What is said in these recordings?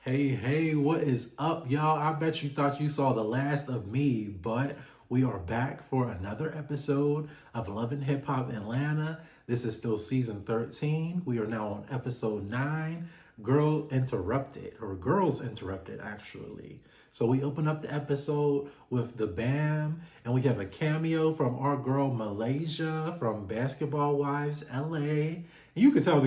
Hey, what is up, y'all? I bet you thought you saw the last of me, but we are back for another episode of Love and Hip Hop Atlanta. This is still season 13. We are now on episode 9, Girls Interrupted, actually. So we open up the episode with the Bam, and we have a cameo from our girl Malaysia from Basketball Wives LA. You could tell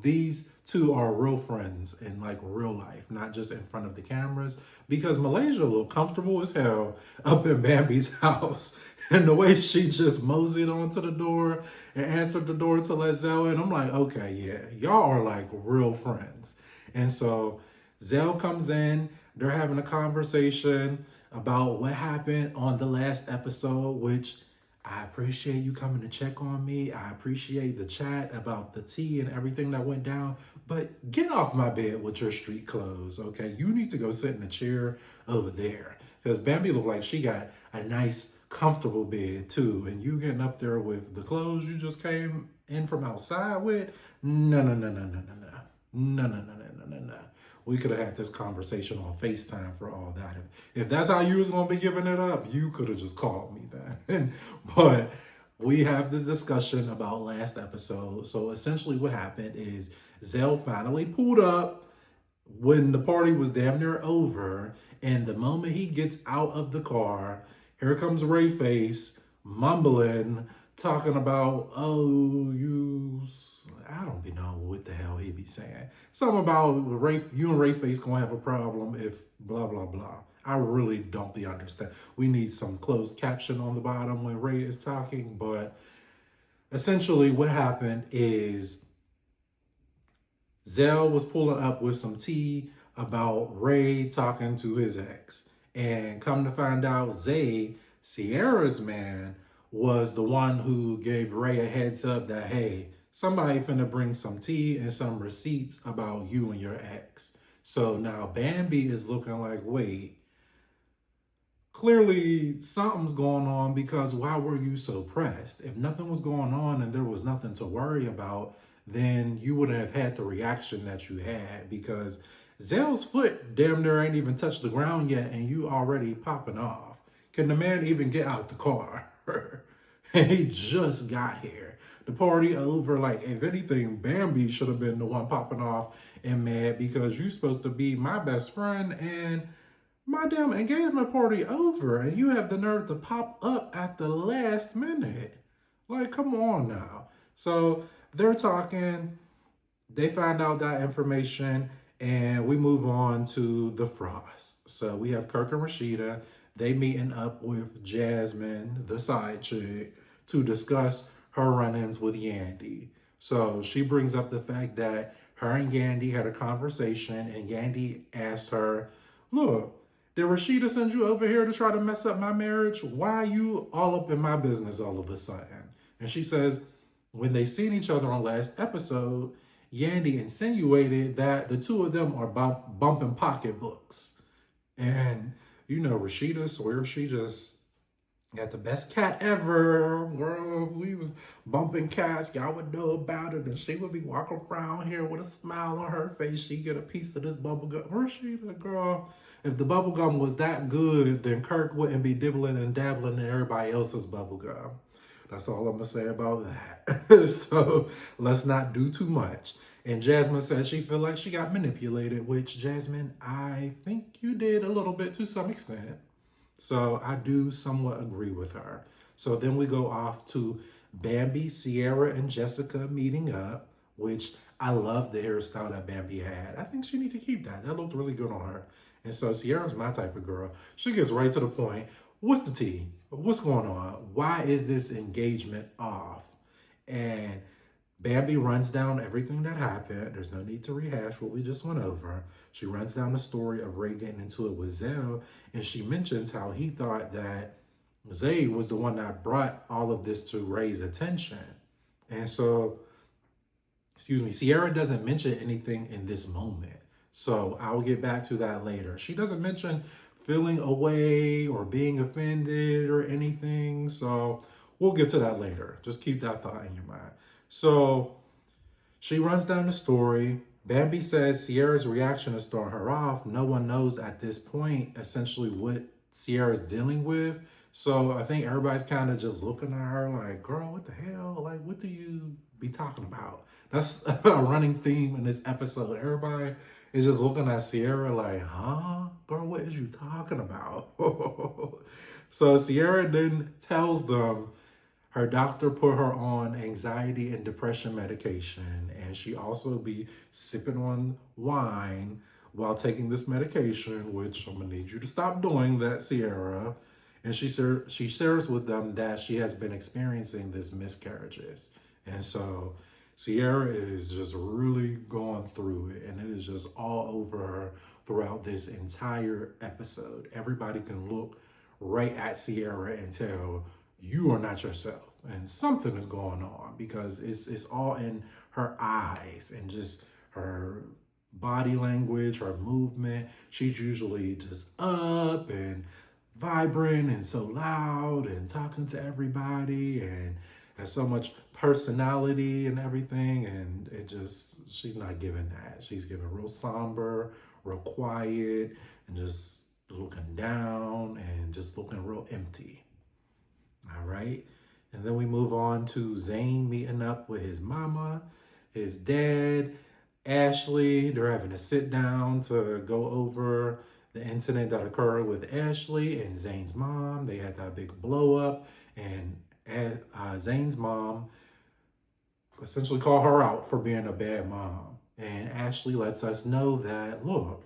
these two are real friends in like real life, not just in front of the cameras, because Malaysia looked comfortable as hell up in Bambi's house. And the way she just moseyed onto the door and answered the door to let Zell in, I'm like, okay, yeah, y'all are like real friends. And so Zell comes in, they're having a conversation about what happened on the last episode, which I appreciate you coming to check on me. I appreciate the chat about the tea and everything that went down. But get off my bed with your street clothes, okay? You need to go sit in the chair over there. Because Bambi looked like she got a nice, comfortable bed too. And you getting up there with the clothes you just came in from outside with? No, no, no, no, no, no, no. No, no, no, no, no, no, no. We could have had this conversation on FaceTime for all that. If that's how you was going to be giving it up, you could have just called me then. But we have this discussion about last episode. So essentially what happened is Zell finally pulled up when the party was damn near over. And the moment he gets out of the car, here comes Rayface mumbling, talking about, I don't be know what the hell he be saying. Something about you and Rayface gonna have a problem if blah, blah, blah. I really don't be understand. We need some closed caption on the bottom when Ray is talking, but essentially what happened is Zell was pulling up with some tea about Ray talking to his ex. And come to find out, Zay, Sierra's man, was the one who gave Ray a heads up that, hey, somebody finna bring some tea and some receipts about you and your ex. So now Bambi is looking like, wait, clearly something's going on, because why were you so pressed? If nothing was going on and there was nothing to worry about, then you wouldn't have had the reaction that you had, because Zell's foot damn near ain't even touched the ground yet and you already popping off. Can the man even get out the car? And he just got here. The party over. Like, if anything, Bambi should have been the one popping off and mad, because you're supposed to be my best friend and my damn engagement party over, and you have the nerve to pop up at the last minute. Like, come on now. So they're talking, they find out that information, and we move on to the Frost. So we have Kirk and Rashida. They meeting up with Jasmine, the side chick, to discuss her run-ins with Yandy. So she brings up the fact that her and Yandy had a conversation, and Yandy asked her, look, did Rashida send you over here to try to mess up my marriage? Why are you all up in my business all of a sudden? And she says, when they seen each other on last episode, Yandy insinuated that the two of them are bumping pocketbooks. And, Rashida swears she just got the best cat ever. Girl, if we was bumping cats, y'all would know about it. And she would be walking around here with a smile on her face. She'd get a piece of this bubble gum. Rashida, girl, if the bubble gum was that good, then Kirk wouldn't be dibbling and dabbling in everybody else's bubble gum. That's all I'm going to say about that. So let's not do too much. And Jasmine says she feel like she got manipulated, which, Jasmine, I think you did a little bit to some extent. So I do somewhat agree with her. So then we go off to Bambi, Sierra, and Jessica meeting up, which I love the hairstyle that Bambi had. I think she need to keep that. That looked really good on her. And so Sierra's my type of girl. She gets right to the point. What's the tea? What's going on? Why is this engagement off? And Bambi runs down everything that happened. There's no need to rehash what we just went over. She runs down the story of Ray getting into it with Zell, and she mentions how he thought that Zay was the one that brought all of this to Ray's attention. And so, Sierra doesn't mention anything in this moment. So I'll get back to that later. She doesn't mention feeling away or being offended or anything. So we'll get to that later. Just keep that thought in your mind. So she runs down the story. Bambi says Sierra's reaction is throwing her off. No one knows at this point essentially what Sierra's dealing with. So I think everybody's kind of just looking at her like, girl, what the hell? Like, what do you be talking about? That's a running theme in this episode. Everybody is just looking at Sierra like, huh? Girl, what is you talking about? So Sierra then tells them her doctor put her on anxiety and depression medication, and she also be sipping on wine while taking this medication, which I'm gonna need you to stop doing that, Sierra. And she shares with them that she has been experiencing this miscarriages, and so Sierra is just really going through it, and it is just all over her throughout this entire episode. Everybody can look right at Sierra and tell you are not yourself, and something is going on because it's all in her eyes and just her body language, her movement. She's usually just up and vibrant and so loud and talking to everybody and has so much personality and everything, and it just, she's not giving that. She's giving real somber, real quiet, and just looking down and just looking real empty. All right. And then we move on to Zayn meeting up with his mama, his dad, Ashley. They're having a sit down to go over the incident that occurred with Ashley and Zayn's mom. They had that big blow up, and Zayn's mom essentially called her out for being a bad mom. And Ashley lets us know that, look,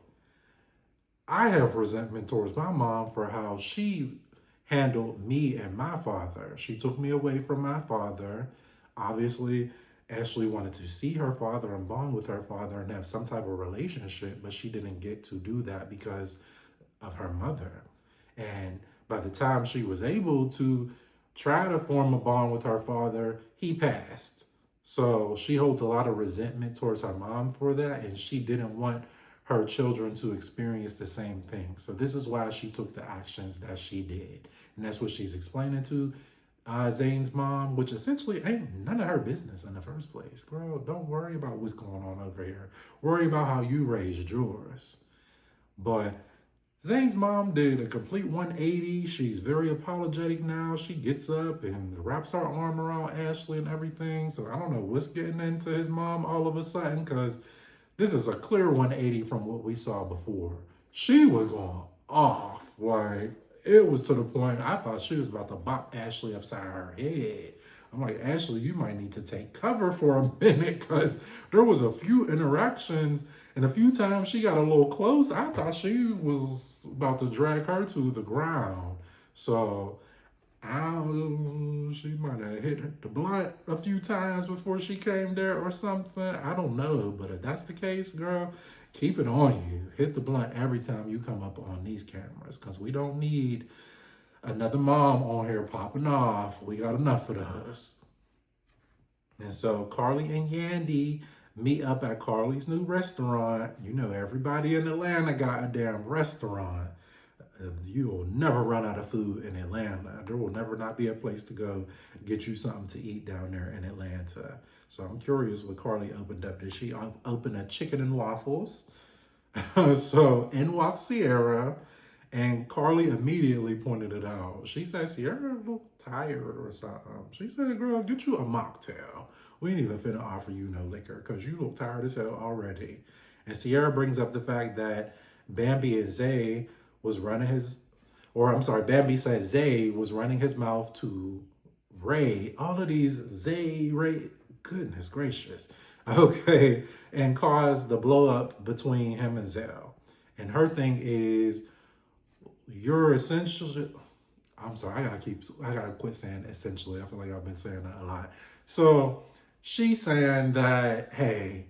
I have resentment towards my mom for how she handled me and my father. She took me away from my father. Obviously, Ashley wanted to see her father and bond with her father and have some type of relationship, but she didn't get to do that because of her mother. And by the time she was able to try to form a bond with her father, he passed. So she holds a lot of resentment towards her mom for that, and she didn't want her children to experience the same thing. So this is why she took the actions that she did. And that's what she's explaining to Zayn's mom, which essentially ain't none of her business in the first place. Girl, don't worry about what's going on over here. Worry about how you raised yours. But Zayn's mom did a complete 180. She's very apologetic now. She gets up and wraps her arm around Ashley and everything. So I don't know what's getting into his mom all of a sudden, because this is a clear 180 from what we saw before. She was going off. Like, it was to the point I thought she was about to bop Ashley upside her head. I'm like, Ashley, you might need to take cover for a minute, because there was a few interactions and a few times she got a little close. I thought she was about to drag her to the ground. So she might have hit the blunt a few times before she came there or something. I don't know, but if that's the case, girl, keep it on you. Hit the blunt every time you come up on these cameras, because we don't need another mom on here popping off. We got enough of those. And so Karlie and Yandy meet up at Karlie's new restaurant. You know, everybody in Atlanta got a damn restaurant. You will never run out of food in Atlanta. There will never not be a place to go get you something to eat down there in Atlanta. So I'm curious what Karlie opened up. Did she open a chicken and waffles? So in walks Sierra, and Karlie immediately pointed it out. She said, Sierra looked tired or something. She said, girl, get you a mocktail. We ain't even finna offer you no liquor because you look tired as hell already. And Sierra brings up the fact that Bambi and Zay was running his, or I'm sorry, Bambi said Zay was running his mouth to Ray. All of these Zay, Ray, goodness gracious. Okay, and caused the blow up between him and Zell. And her thing is, you're essentially, I'm sorry, I gotta quit saying essentially. I feel like I've been saying that a lot. So she's saying that, hey,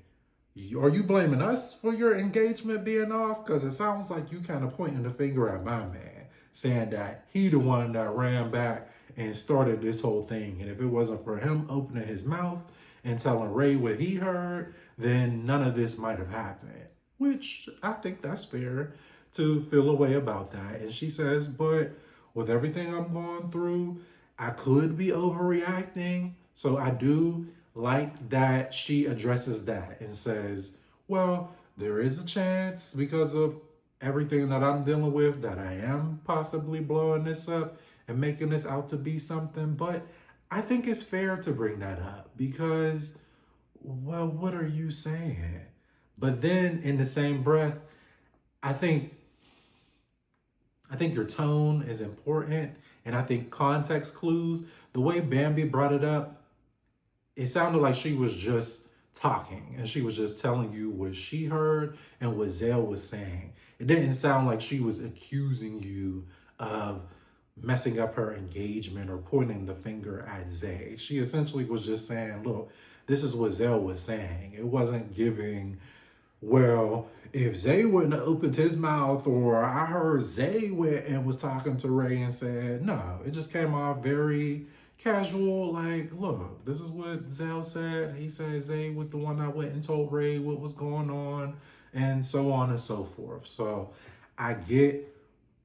are you blaming us for your engagement being off? Because it sounds like you kind of pointing the finger at my man, saying that he the one that ran back and started this whole thing. And if it wasn't for him opening his mouth and telling Ray what he heard, then none of this might have happened. Which I think that's fair to feel a way about that. And she says, but with everything I'm going through, I could be overreacting. So I do like that she addresses that and says, Well, there is a chance because of everything that I'm dealing with that I am possibly blowing this up and making this out to be something. But I think it's fair to bring that up because, well, what are you saying? But then in the same breath, I think I think your tone is important, and I think context clues. The way Bambi brought it up, it sounded like she was just talking and she was just telling you what she heard and what Zale was saying. It didn't sound like she was accusing you of messing up her engagement or pointing the finger at Zay. She essentially was just saying, look, this is what Zale was saying. It wasn't giving, well, if Zay wouldn't have opened his mouth, or I heard Zay went and was talking to Ray and said, no, it just came off very casual, like, look, this is what Zell said. He said Zay was the one that went and told Ray what was going on, and so forth. So I get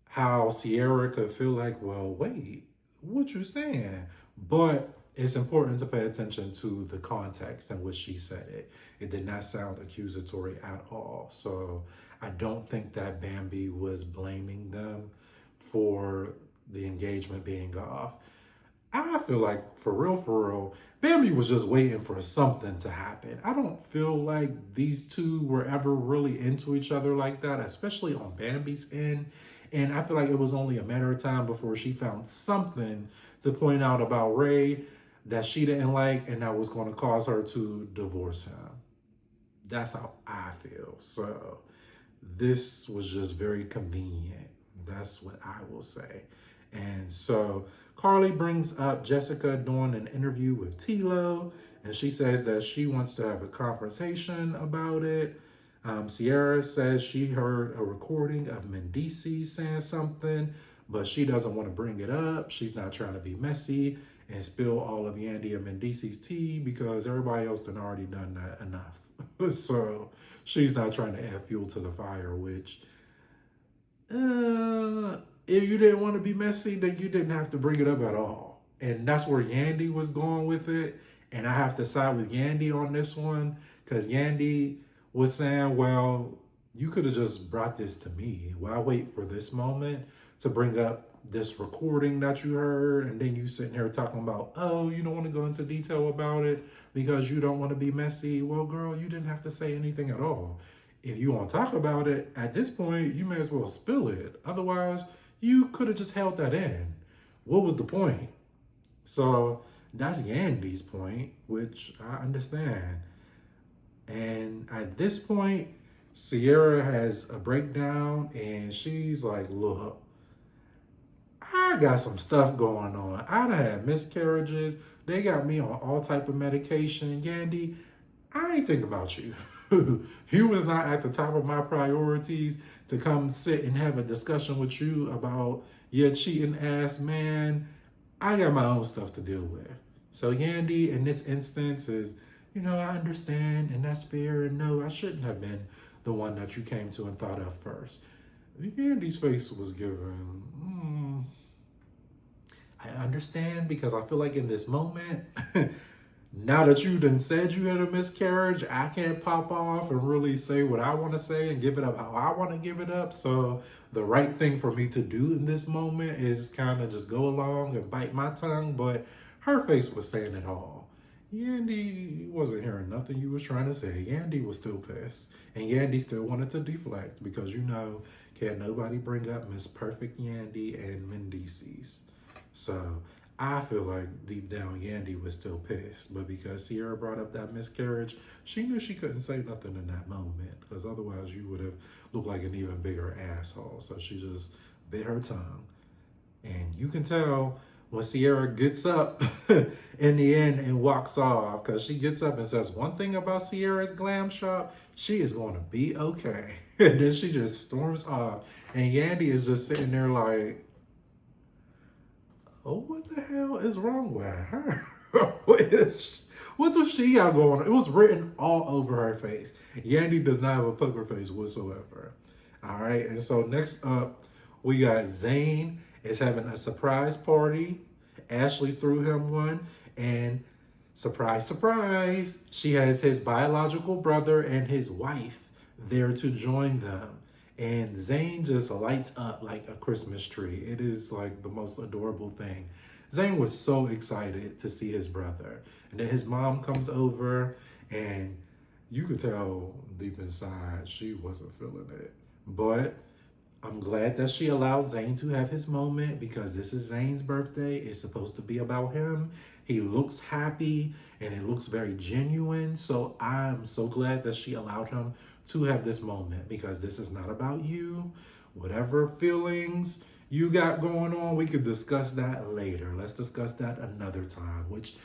how Sierra could feel like, well, wait, what you saying? But it's important to pay attention to the context in which she said it. It did not sound accusatory at all. So I don't think that Bambi was blaming them for the engagement being off. I feel like, for real, Bambi was just waiting for something to happen. I don't feel like these two were ever really into each other like that, especially on Bambi's end. And I feel like it was only a matter of time before she found something to point out about Ray that she didn't like and that was going to cause her to divorce him. That's how I feel. So this was just very convenient. That's what I will say. And so Karlie brings up Jessica doing an interview with Tilo, and she says that she wants to have a confrontation about it. Sierra says she heard a recording of Mendici saying something, but she doesn't want to bring it up. She's not trying to be messy and spill all of Yandy and Mendici's tea because everybody else done already done that enough. So she's not trying to add fuel to the fire, which, if you didn't want to be messy, then you didn't have to bring it up at all. And that's where Yandy was going with it. And I have to side with Yandy on this one because Yandy was saying, well, you could have just brought this to me. Why wait for this moment to bring up this recording that you heard? And then you sitting here talking about, oh, you don't want to go into detail about it because you don't want to be messy. Well, girl, you didn't have to say anything at all. If you want to talk about it, at this point, you may as well spill it. Otherwise, you could have just held that in. What was the point? So that's Yandy's point, which I understand. And at this point, Sierra has a breakdown and she's like, look, I got some stuff going on. I done had miscarriages. They got me on all type of medication. Yandy, I ain't think about you. You was not at the top of my priorities to come sit and have a discussion with you about your cheating ass man. I got my own stuff to deal with. So Yandy, in this instance, is, I understand and that's fair. And no, I shouldn't have been the one that you came to and thought of first. Yandy's face was given, I understand because I feel like in this moment, now that you done said you had a miscarriage, I can't pop off and really say what I want to say and give it up how I want to give it up. So the right thing for me to do in this moment is kind of just go along and bite my tongue. But her face was saying it all. Yandy wasn't hearing nothing you was trying to say. Yandy was still pissed. And Yandy still wanted to deflect because, can't nobody bring up Miss Perfect Yandy and Mendices. So I feel like deep down Yandy was still pissed, but because Sierra brought up that miscarriage, she knew she couldn't say nothing in that moment because otherwise you would have looked like an even bigger asshole. So she just bit her tongue. And you can tell when Sierra gets up in the end and walks off, because she gets up and says one thing about Sierra's glam shop, she is going to be okay. And then she just storms off. And Yandy is just sitting there like, oh, what the hell is wrong with her? what does she got going on? It was written all over her face. Yandy does not have a poker face whatsoever. All right, and so next up, we got Zayn is having a surprise party. Ashley threw him one, and Surprise, surprise. She has his biological brother and his wife there to join them. And Zayn just lights up like a Christmas tree. It is like the most adorable thing. Zayn was so excited to see his brother. And then his mom comes over, and you could tell deep inside she wasn't feeling it. But I'm glad that she allowed Zayn to have his moment because this is Zayn's birthday. It's supposed to be about him. He looks happy and it looks very genuine. So I'm so glad that she allowed him to have this moment because this is not about you. Whatever feelings you got going on, we could discuss that later. Let's discuss that another time, which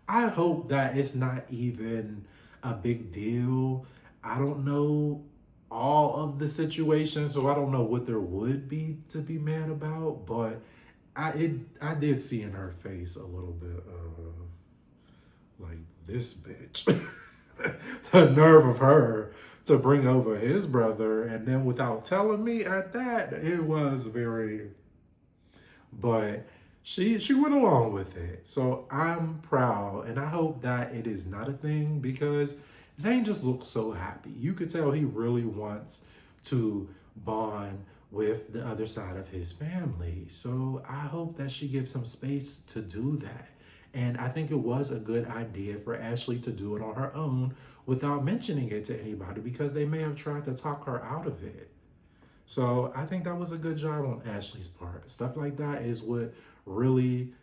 I hope that it's not even a big deal. I don't know all of the situations, so I don't know what there would be to be mad about, but I did see in her face a little bit of like this bitch. The nerve of her to bring over his brother and then without telling me at that, it was very, but she went along with it. So I'm proud and I hope that it is not a thing because Zayn just looks so happy. You could tell he really wants to bond with the other side of his family. So I hope that she gives him space to do that. And I think it was a good idea for Ashley to do it on her own without mentioning it to anybody because they may have tried to talk her out of it. So I think that was a good job on Ashley's part. Stuff like that is what really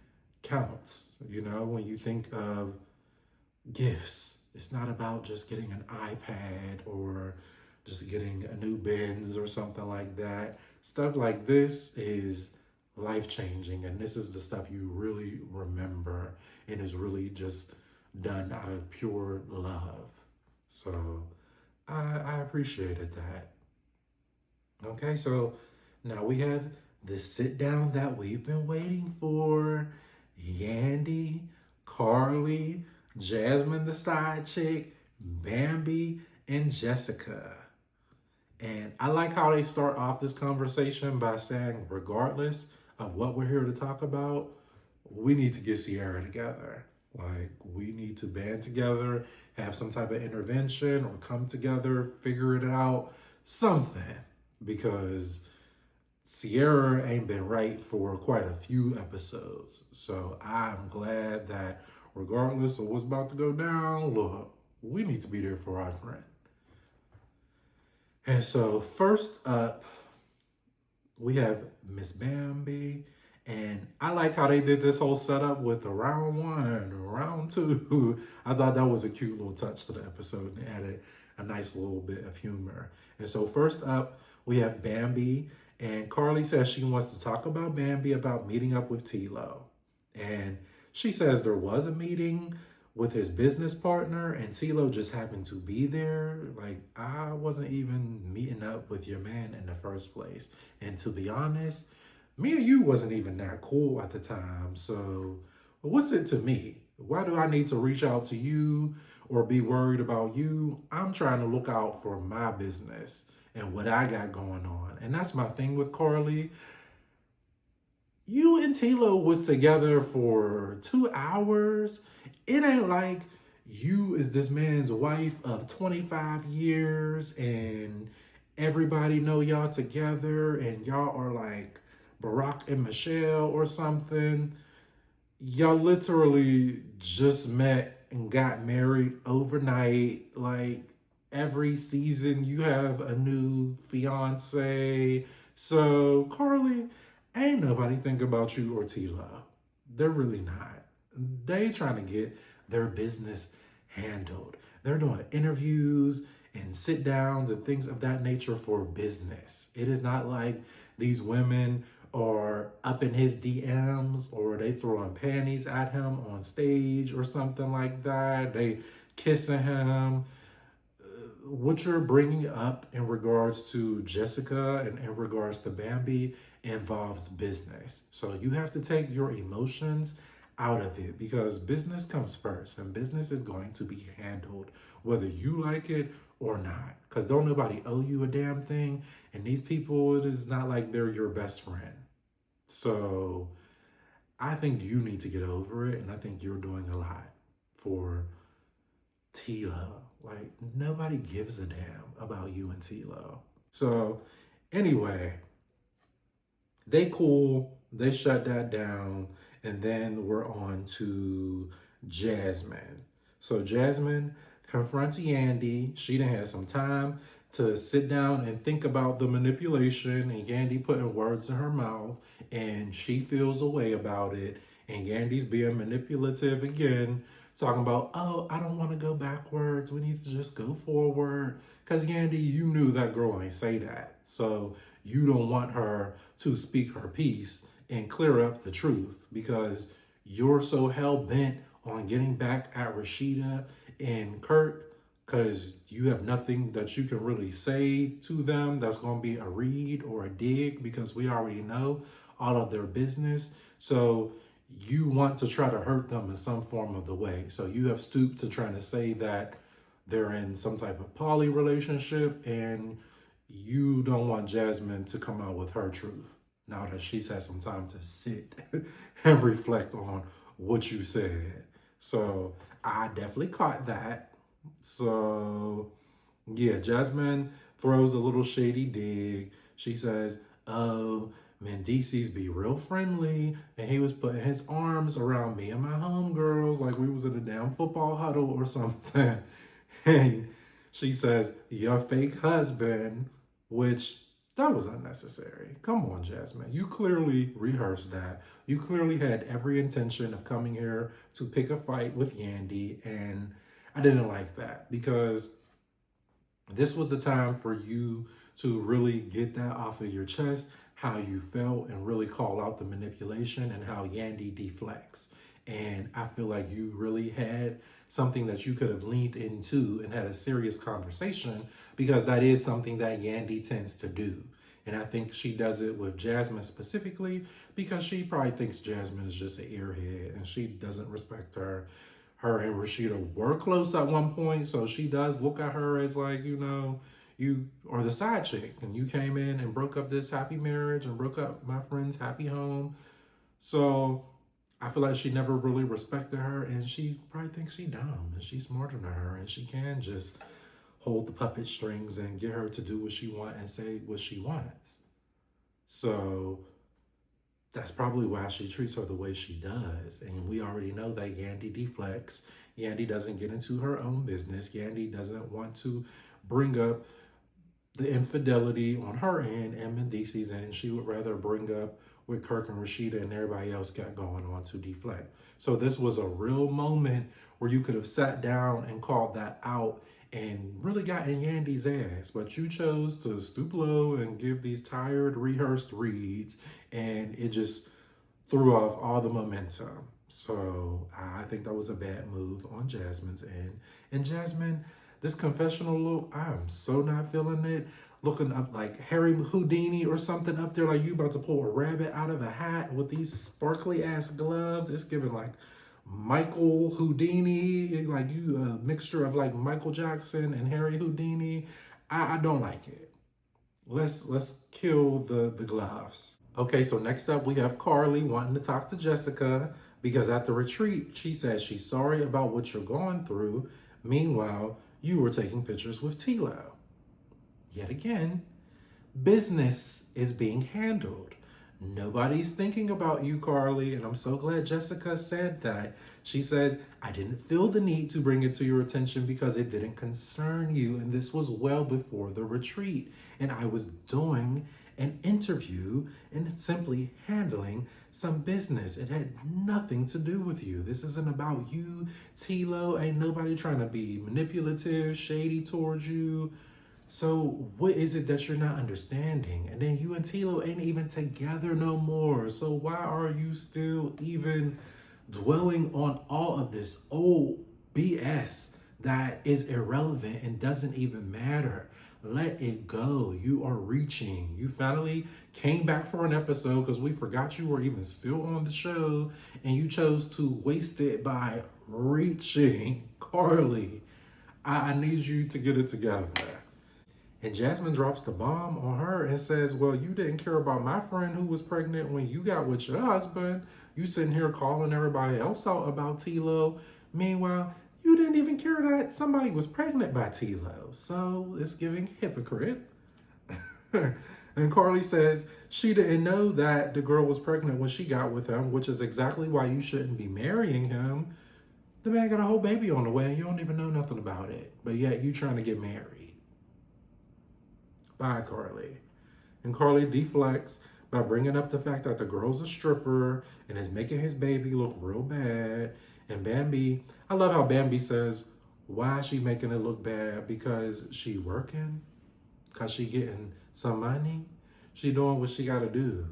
counts. You know, when you think of gifts, it's not about just getting an iPad or just getting a new Benz or something like that. Stuff like this is life changing, and this is the stuff you really remember and is really just done out of pure love. So I appreciated that. Okay, so now we have the sit down that we've been waiting for. Yandy, Karlie, Jasmine the side chick, Bambi, and Jessica. And I like how they start off this conversation by saying, regardless of what we're here to talk about, we need to get Sierra together. Like, we need to band together, have some type of intervention, or come together, figure it out, something. Because Sierra ain't been right for quite a few episodes. So I'm glad that regardless of what's about to go down, look, we need to be there for our friend. And so first up, we have Miss Bambi. And I like how they did this whole setup with the round one, round two. I thought that was a cute little touch to the episode and added a nice little bit of humor. And so first up, we have Bambi. And Karlie says she wants to talk about Bambi about meeting up with Tilo. And she says there was a meeting with his business partner and Tilo just happened to be there. Like, I wasn't even meeting up with your man in the first place. And to be honest, me and you wasn't even that cool at the time. So what's it to me? Why do I need to reach out to you or be worried about you? I'm trying to look out for my business and what I got going on. And that's my thing with Karlie. You and Tilo was together for 2 hours. It ain't like you is this man's wife of 25 years and everybody know y'all together and y'all are like Barack and Michelle or something. Y'all literally just met and got married overnight. Like, every season you have a new fiance. So Karlie, ain't nobody think about you or Tilo. They're really not. They trying to get their business handled. They're doing interviews and sit downs and things of that nature for business. It is not like these women are up in his DMs or they throwing panties at him on stage or something like that. They kissing him. What you're bringing up in regards to Jessica and in regards to Bambi involves business. So you have to take your emotions out of it because business comes first and business is going to be handled whether you like it or not. Because don't nobody owe you a damn thing. And these people, it is not like they're your best friend. So I think you need to get over it. And I think you're doing a lot for Tilo. Like, nobody gives a damn about you and Tilo. So, anyway, they cool. They shut that down. And then we're on to Jasmine. So, Jasmine confronts Yandy. She done had some time to sit down and think about the manipulation and Yandy putting words in her mouth. And she feels a way about it. And Yandy's being manipulative again, talking about, oh, I don't want to go backwards. We need to just go forward. Because Yandy, you knew that girl ain't say that. So you don't want her to speak her piece and clear up the truth because you're so hell-bent on getting back at Rashida and Kirk because you have nothing that you can really say to them that's going to be a read or a dig because we already know all of their business. So you want to try to hurt them in some form of the way. So you have stooped to trying to say that they're in some type of poly relationship and you don't want Jasmine to come out with her truth now that she's had some time to sit and reflect on what you said. So I definitely caught that. So yeah, Jasmine throws a little shady dig. She says, oh, Mendices be real friendly, and he was putting his arms around me and my homegirls like we was in a damn football huddle or something. And she says, your fake husband, which that was unnecessary. Come on, Jasmine. You clearly rehearsed that. You clearly had every intention of coming here to pick a fight with Yandy, and I didn't like that because this was the time for you to really get that off of your chest, how you felt, and really call out the manipulation and how Yandy deflects. And I feel like you really had something that you could have leaned into and had a serious conversation because that is something that Yandy tends to do. And I think she does it with Jasmine specifically because she probably thinks Jasmine is just an airhead and she doesn't respect her. Her and Rashida were close at one point, so she does look at her as like, you know, you are the side chick and you came in and broke up this happy marriage and broke up my friend's happy home. So I feel like she never really respected her and she probably thinks she dumb and she's smarter than her and she can just hold the puppet strings and get her to do what she wants and say what she wants. So that's probably why she treats her the way she does. And we already know that Yandy deflects. Yandy doesn't get into her own business. Yandy doesn't want to bring up the infidelity on her end and Mendice's end. She would rather bring up what Kirk and Rashida and everybody else got going on to deflect. So this was a real moment where you could have sat down and called that out and really got in Yandy's ass. But you chose to stoop low and give these tired, rehearsed reads, and it just threw off all the momentum. So I think that was a bad move on Jasmine's end. And Jasmine, this confessional look, I'm so not feeling it. Looking up like Harry Houdini or something up there, like you about to pull a rabbit out of a hat with these sparkly ass gloves. It's giving like Michael Houdini, like you a mixture of like Michael Jackson and Harry Houdini. I don't like it. Let's kill the gloves. Okay, so next up we have Karlie wanting to talk to Jessica because at the retreat she says she's sorry about what you're going through. Meanwhile, you were taking pictures with Tilo. Yet again, business is being handled. Nobody's thinking about you, Karlie, and I'm so glad Jessica said that. She says, I didn't feel the need to bring it to your attention because it didn't concern you, and this was well before the retreat, and I was doing an interview and simply handling some business. It had nothing to do with you. This isn't about you, Tilo. Ain't nobody trying to be manipulative, shady towards you. So what is it that you're not understanding? And then you and Tilo ain't even together no more. So why are you still even dwelling on all of this old BS that is irrelevant and doesn't even matter? Let it go. You are reaching. You finally came back for an episode because we forgot you were even still on the show and you chose to waste it by reaching. Karlie, I need you to get it together. And Jasmine drops the bomb on her and says, well, you didn't care about my friend who was pregnant when you got with your husband. You sitting here calling everybody else out about Tilo. Meanwhile, you didn't even care that somebody was pregnant by Tilo, so it's giving hypocrite. And Karlie says she didn't know that the girl was pregnant when she got with him, which is exactly why you shouldn't be marrying him. The man got a whole baby on the way and you don't even know nothing about it, but yet you trying to get married. Bye, Karlie. And Karlie deflects by bringing up the fact that the girl's a stripper and is making his baby look real bad. And Bambi, I love how Bambi says, why is she making it look bad? Because she working? Because she getting some money? She doing what she got to do.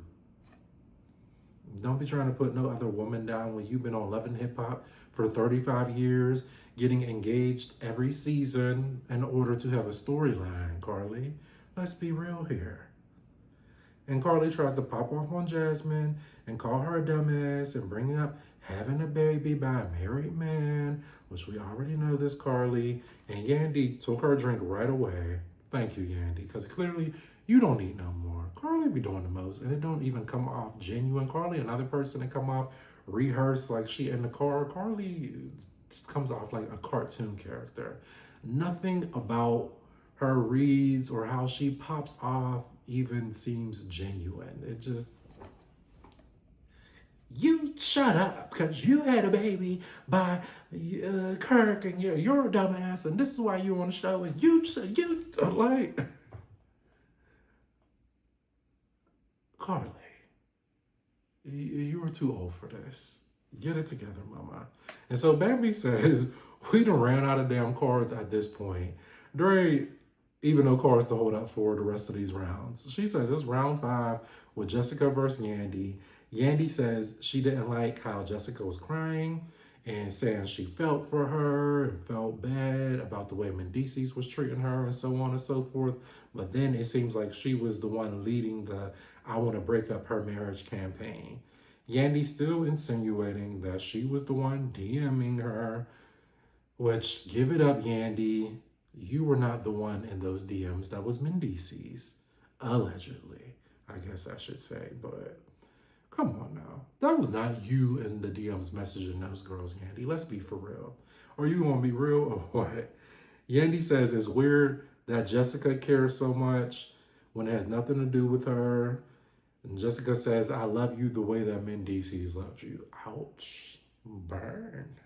Don't be trying to put no other woman down when you've been on Love and Hip Hop for 35 years, getting engaged every season in order to have a storyline, Karlie. Let's be real here. And Karlie tries to pop off on Jasmine and call her a dumbass and bring up having a baby by a married man, which we already know this, Karlie. And Yandy took her drink right away. Thank you, Yandy, because clearly you don't need no more. Karlie be doing the most, and it don't even come off genuine. Karlie, another person that come off rehearsed like she in the car. Karlie just comes off like a cartoon character. Nothing about her reads or how she pops off even seems genuine. It just, you shut up because you had a baby by Kirk and you're a dumbass and this is why you're on the show and you like, Karlie, you are too old for this. Get it together, mama. And so Bambi says, we done ran out of damn cards at this point. Dre, even no cards to hold up for the rest of these rounds. She says it's round 5 with Jessica versus Yandy. Yandy says she didn't like how Jessica was crying and saying she felt for her and felt bad about the way Mendices was treating her and so on and so forth. But then it seems like she was the one leading the I want to break up her marriage campaign. Yandy still insinuating that she was the one DMing her, which, give it up, Yandy. You were not the one in those DMs. That was Mendices. Allegedly, I guess I should say. But come on now. That was not you in the DMs messaging those girls, Yandy. Let's be for real. Are you going to be real or what? Yandy says it's weird that Jessica cares so much when it has nothing to do with her. And Jessica says, I love you the way that Mendices loved you. Ouch. Burn.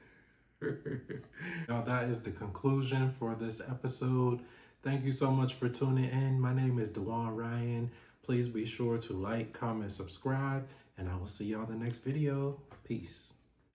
Now that is the conclusion for this episode. Thank you so much for tuning in. My name is Dewan Ryan. Please be sure to like, comment, subscribe, and I will see y'all in the next video. Peace.